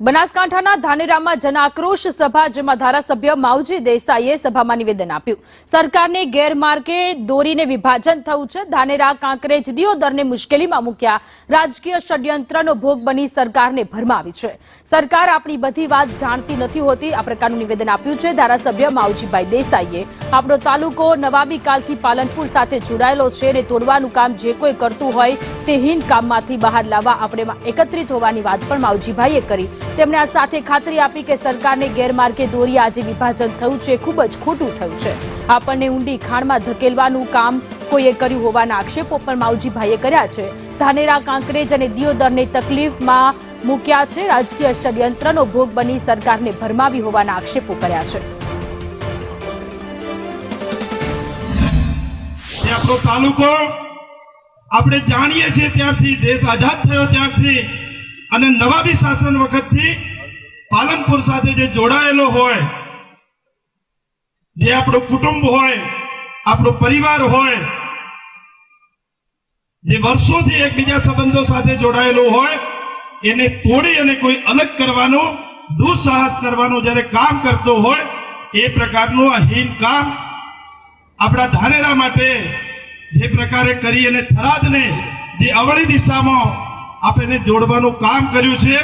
બનાસકાંઠાના ધાનેરામાં જનાક્રોશ સભા, જેમાં ધારાસભ્ય માવજી દેસાઈએ સભામાં નિવેદન આપ્યું. સરકારને ગેરમાર્ગે દોરીને વિભાજન થયું છે. ધાનેરા કાંકરેજ દિયોદરને મુશ્કેલીમાં મૂક્યા. રાજકીય ષડયંત્રનો ભોગ બની સરકારને ભરમાવી છે. સરકાર આપણી બધી વાત જાણતી નથી હોતી, આ પ્રકારનું નિવેદન આપ્યું છે ધારાસભ્ય માવજીભાઈ દેસાઈએ. આપણો તાલુકો નવાબી કાલથી પાલનપુર સાથે જોડાયેલો છે અને તોડવાનું કામ જે કોઈ કરતું હોય તે હીન કામમાંથી બહાર લાવવા આપણે એકત્રિત હોવાની વાત પણ માવજીભાઈએ કરી. તેમણે આ સાથે ખાતરી આપી કે સરકારને ગેરમાર્ગે દોરી આજે વિભાજન થયું છે, ખૂબ જ ખોટું થયું છે. આપણને ઊંડી ખાણમાં ધકેલવાનું કામ કોઈએ કર્યું હોવાના આક્ષેપો પણ માવજીભાઈએ કર્યા છે. ધાનેરા કાંકરેજ અને દિયોદરને તકલીફમાં મૂક્યા છે. રાજકીય ષડયંત્રનો ભોગ બની સરકારને ભરમાવી હોવાના આક્ષેપો કર્યા છે. આપણો તાલુકો આપણે જાણીએ છીએ ત્યારથી, દેશ આઝાદ થયો ત્યારથી અને નવાબી શાસન વખતથી પાલનપુર સાથે જે જોડાયેલો હોય, જે આપણું કુટુંબ હોય, આપણો પરિવાર હોય, જે વર્ષોથી એકબીજા સંબંધો સાથે જોડાયેલો હોય, એને તોડી અને કોઈ અલગ કરવાનું, દુઃસાહસ કરવાનું જ્યારે કામ કરતો હોય, એ પ્રકારનું અહીન કામ આપણા ધાનેરા માટે જે પ્રકારે કરી અને થરાદને જે અવળી દિશામાં આપણે જોડવાનું કામ કર્યું છે.